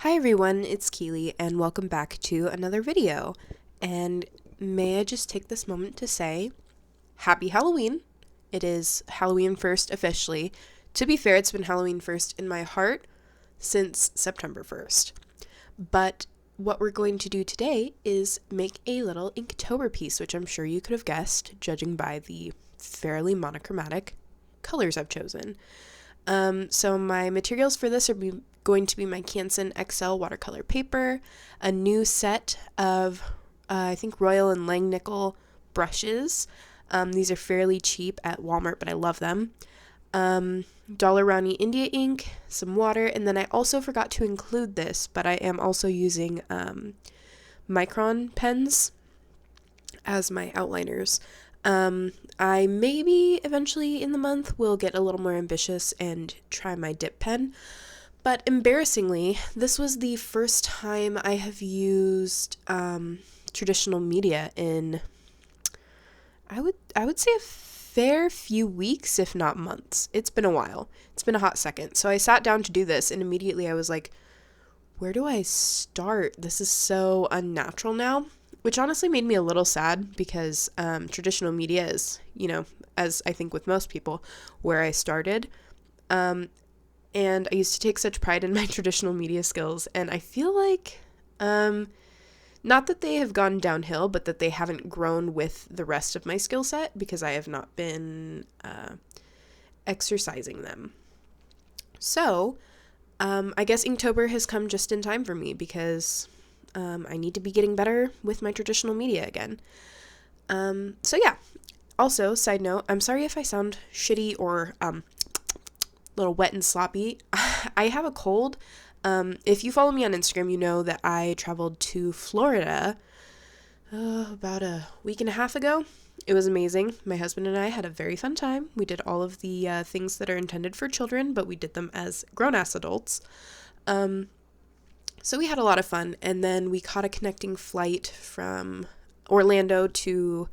Hi everyone, it's Keely and welcome back to another video. And may I just take this moment to say, Happy Halloween. It is Halloween 1st officially. To be fair, it's been Halloween 1st in my heart since September 1st. But what we're going to do today is make a little Inktober piece, which I'm sure you could have guessed, judging by the fairly monochromatic colors I've chosen. So my materials for this are going to be my Canson XL watercolor paper, a new set of, I think, Royal and Langnickel brushes. These are fairly cheap at Walmart, but I love them. Dollar Rowney India ink, some water, and then I also forgot to include this, but I am also using Micron pens as my outliners. I maybe eventually in the month will get a little more ambitious and try my dip pen. But embarrassingly, this was the first time I have used traditional media in, I would say, a fair few weeks, if not months. It's been a while. It's been a hot second. So I sat down to do this, and immediately I was like, where do I start? This is so unnatural now. Which honestly made me a little sad because traditional media is, as I think with most people, where I started. And I used to take such pride in my traditional media skills, and I feel like, not that they have gone downhill, but that they haven't grown with the rest of my skill set because I have not been exercising them. So, I guess Inktober has come just in time for me because I need to be getting better with my traditional media again. So yeah. Also, side note, I'm sorry if I sound shitty or a little wet and sloppy. I have a cold. If you follow me on Instagram, you know that I traveled to Florida about a week and a half ago. It was amazing. My husband and I had a very fun time. We did all of the things that are intended for children, but we did them as grown-ass adults. So we had a lot of fun, and then we caught a connecting flight from Orlando to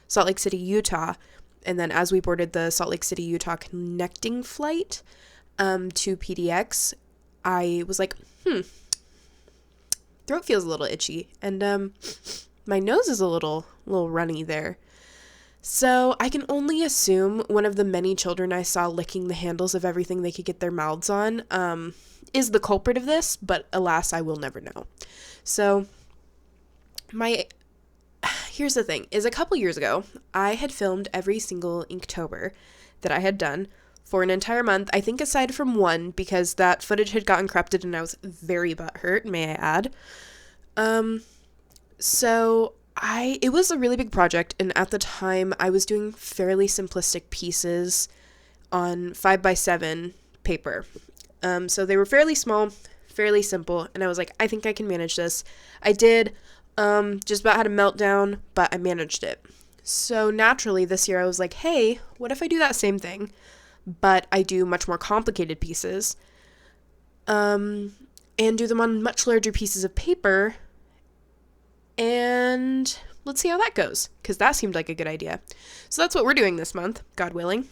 Salt Lake City, Utah, and then as we boarded the Salt Lake City, Utah connecting flight to PDX, I was like, throat feels a little itchy, and my nose is a little runny there. So I can only assume one of the many children I saw licking the handles of everything they could get their mouths on is the culprit of this, but alas, I will never know. So here's the thing, is a couple years ago, I had filmed every single Inktober that I had done for an entire month, I think aside from one, because that footage had gotten corrupted and I was very butthurt, may I add. So it was a really big project, and at the time, I was doing fairly simplistic pieces on 5x7 paper. So they were fairly small, fairly simple, and I was like, I think I can manage this. I did, just about had a meltdown, but I managed it. So naturally this year I was like, hey, what if I do that same thing, but I do much more complicated pieces, and do them on much larger pieces of paper, and let's see how that goes, because that seemed like a good idea. So that's what we're doing this month, God willing.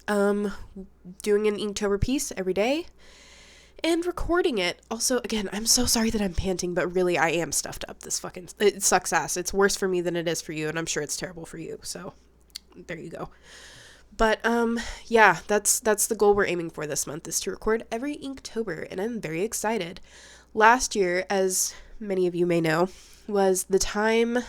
Doing an Inktober piece every day and recording it. Also, again, I'm so sorry that I'm panting, but really I am stuffed up. It sucks ass. It's worse for me than it is for you, and I'm sure it's terrible for you. So there you go. But, yeah, that's the goal we're aiming for this month, is to record every Inktober, and I'm very excited. Last year, as many of you may know, was the time.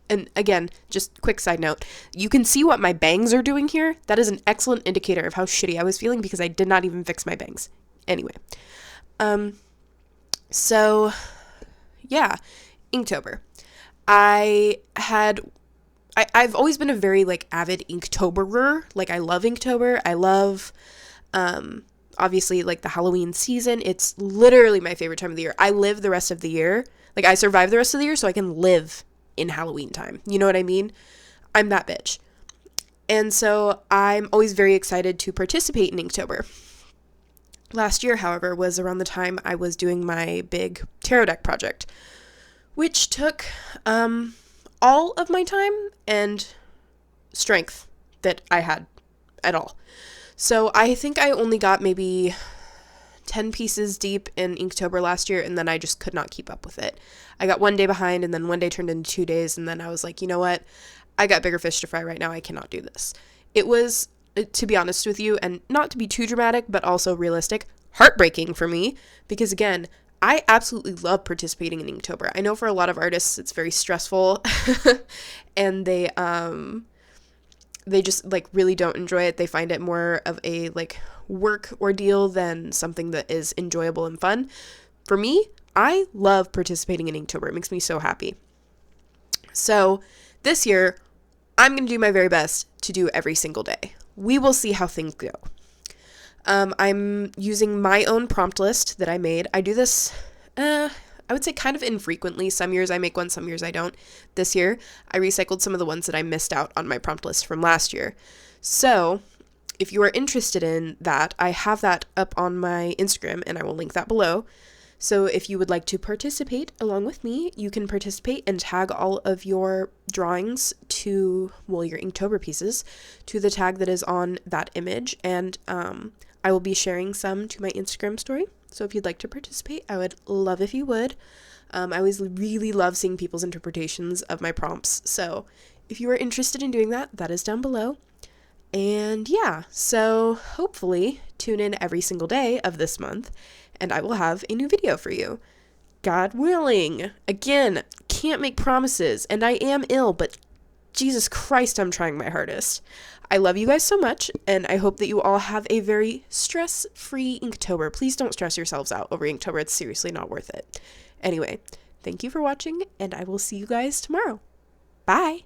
And again, just quick side note, you can see what my bangs are doing here. That is an excellent indicator of how shitty I was feeling because I did not even fix my bangs. Anyway. So, yeah, Inktober. I've always been a very, avid Inktoberer. I love Inktober. I love, obviously, the Halloween season. It's literally my favorite time of the year. I live the rest of the year. I survive the rest of the year so I can live in Halloween time. You know what I mean? I'm that bitch. And so I'm always very excited to participate in Inktober. Last year, however, was around the time I was doing my big tarot deck project, which took all of my time and strength that I had at all. So I think I only got maybe 10 pieces deep in Inktober last year, and then I just could not keep up with it. I got one day behind, and then one day turned into 2 days, and then I was like, you know what? I got bigger fish to fry right now. I cannot do this. It was, to be honest with you, and not to be too dramatic, but also realistic, heartbreaking for me, because again, I absolutely love participating in Inktober. I know for a lot of artists it's very stressful and they just like really don't enjoy it. They find it more of a like work ordeal than something that is enjoyable and fun. For me, I love participating in Inktober. It makes me so happy. So this year, I'm going to do my very best to do every single day. We will see how things go. I'm using my own prompt list that I made. I do this, I would say kind of infrequently. Some years I make one, some years I don't. This year, I recycled some of the ones that I missed out on my prompt list from last year. So if you are interested in that, I have that up on my Instagram, and I will link that below. So if you would like to participate along with me, you can participate and tag all of your drawings to, well, your Inktober pieces to the tag that is on that image. And I will be sharing some to my Instagram story. So if you'd like to participate, I would love if you would. I always really love seeing people's interpretations of my prompts. So if you are interested in doing that, that is down below. And yeah, so hopefully tune in every single day of this month, and I will have a new video for you. God willing. Again, can't make promises, and I am ill, but Jesus Christ, I'm trying my hardest. I love you guys so much, and I hope that you all have a very stress-free Inktober. Please don't stress yourselves out over Inktober. It's seriously not worth it. Anyway, thank you for watching, and I will see you guys tomorrow. Bye!